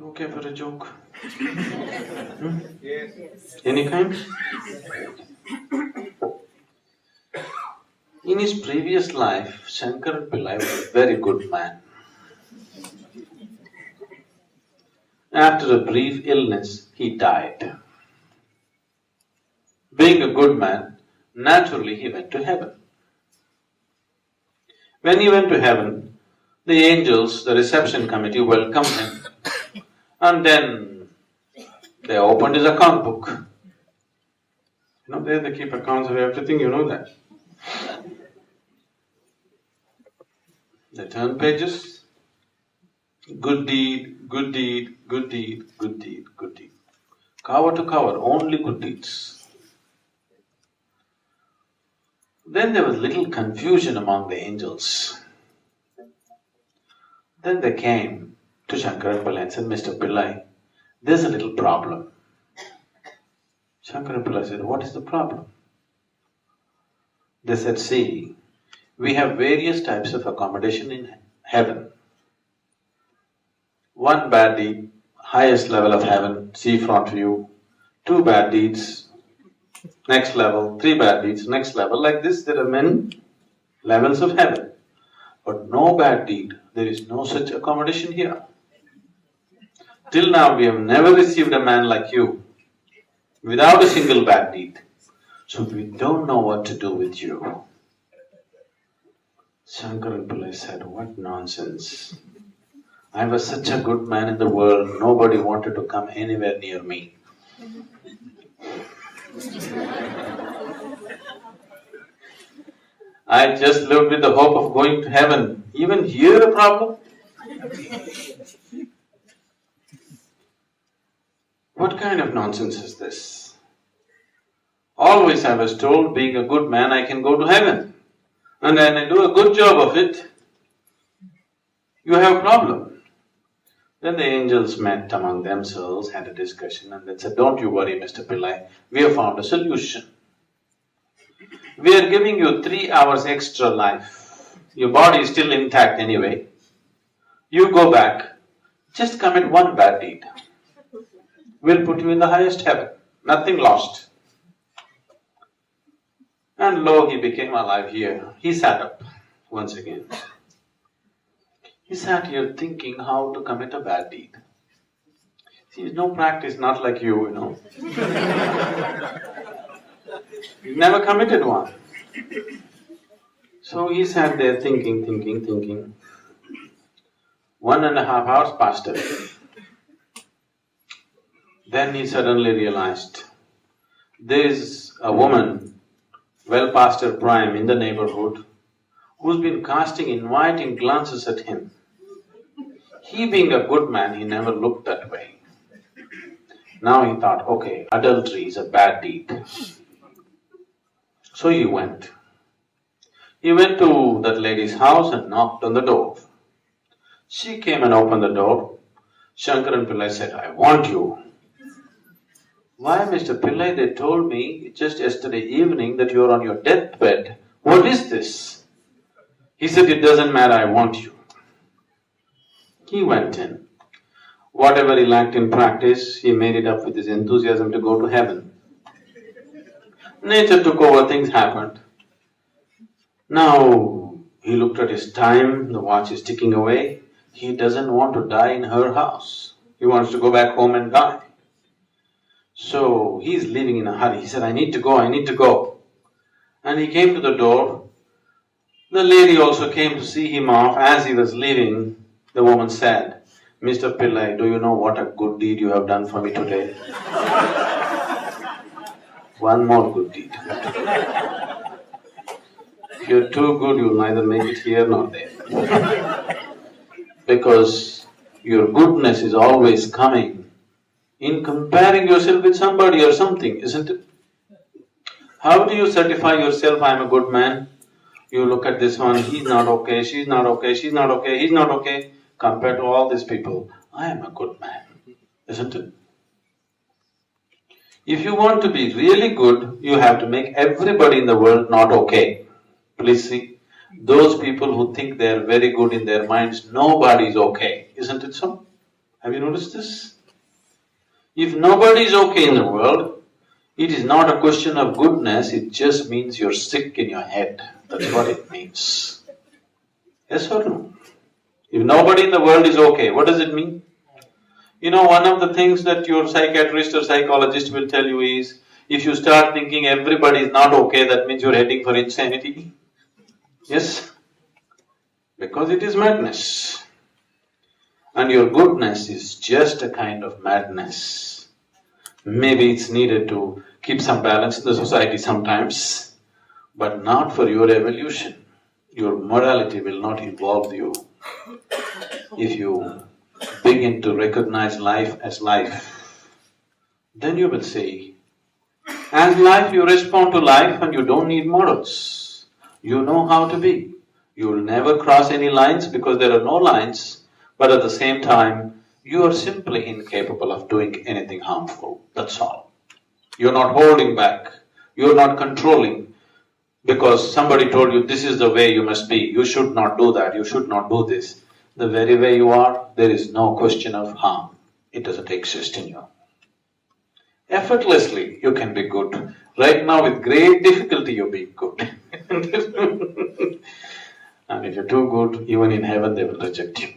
Okay for a joke? Yes. Any kind? In his previous life, Shankaran Pillai was a very good man. After a brief illness, he died. Being a good man, naturally he went to heaven. When he went to heaven, the angels, the reception committee welcomed him, and then they opened his account book. There they keep accounts of everything, you know that. They turn pages, good deed, good deed, good deed, good deed, good deed. Cover to cover, only good deeds. Then there was little confusion among the angels. Then they came to Shankaran Pillai and said, Mr. Pillai, there's a little problem. Shankaran Pillai said, what is the problem? They said, see, we have various types of accommodation in heaven. One bad deed, highest level of heaven, seafront view. Two bad deeds, next level. Three bad deeds, next level. Like this, there are many levels of heaven. But no bad deed, there is no such accommodation here. Till now we have never received a man like you without a single bad deed. So we don't know what to do with you. Shankaran Pillai said, what nonsense. I was such a good man in the world, nobody wanted to come anywhere near me. I just lived with the hope of going to heaven. Even here a problem? What kind of nonsense is this? Always I was told, being a good man, I can go to heaven. And when I do a good job of it, you have a problem. Then the angels met among themselves, had a discussion, and then said, don't you worry, Mr. Pillai, we have found a solution. We are giving you 3 hours extra life. Your body is still intact anyway. You go back, just commit one bad deed. We'll put you in the highest heaven, nothing lost. And lo, he became alive here. He sat up once again. He sat here thinking how to commit a bad deed. See, no practice, not like you, He's never committed one. So he sat there thinking. 1.5 hours passed away. Then he suddenly realized, there is a woman, well past her prime in the neighborhood, who's been casting inviting glances at him. He being a good man, he never looked that way. Now he thought, okay, adultery is a bad deed. So he went. He went to that lady's house and knocked on the door. She came and opened the door. Shankaran Pillai said, I want you. Why, Mr. Pillai, they told me just yesterday evening that you're on your deathbed. What is this? He said, it doesn't matter, I want you. He went in. Whatever he lacked in practice, he made it up with his enthusiasm to go to heaven. Nature took over, things happened. Now, he looked at his time, the watch is ticking away. He doesn't want to die in her house. He wants to go back home and die. So, he's leaving in a hurry. He said, I need to go. And he came to the door. The lady also came to see him off. As he was leaving, the woman said, Mr. Pillai, do you know what a good deed you have done for me today? One more good deed. If you're too good, you'll neither make it here nor there. Because your goodness is always coming in comparing yourself with somebody or something, isn't it? How do you certify yourself, I'm a good man? You look at this one, he's not okay, she's not okay, she's not okay, he's not okay. Compared to all these people, I am a good man, isn't it? If you want to be really good, you have to make everybody in the world not okay. Please see, those people who think they are very good in their minds, nobody is okay, isn't it so? Have you noticed this? If nobody is okay in the world, it is not a question of goodness, it just means you're sick in your head. That's what it means. Yes or no? If nobody in the world is okay, what does it mean? You know, one of the things that your psychiatrist or psychologist will tell you is, if you start thinking everybody is not okay, that means you're heading for insanity. Yes? Because it is madness. And your goodness is just a kind of madness. Maybe it's needed to keep some balance in the society sometimes, but not for your evolution. Your morality will not evolve you if you begin to recognize life as life. Then you will see, as life you respond to life and you don't need morals. You know how to be. You will never cross any lines because there are no lines, but at the same time, you are simply incapable of doing anything harmful, that's all. You're not holding back, you're not controlling because somebody told you this is the way you must be, you should not do that, you should not do this. The very way you are, there is no question of harm, it doesn't exist in you. Effortlessly, you can be good. Right now, with great difficulty, you're being good. And if you're too good, even in heaven, they will reject you.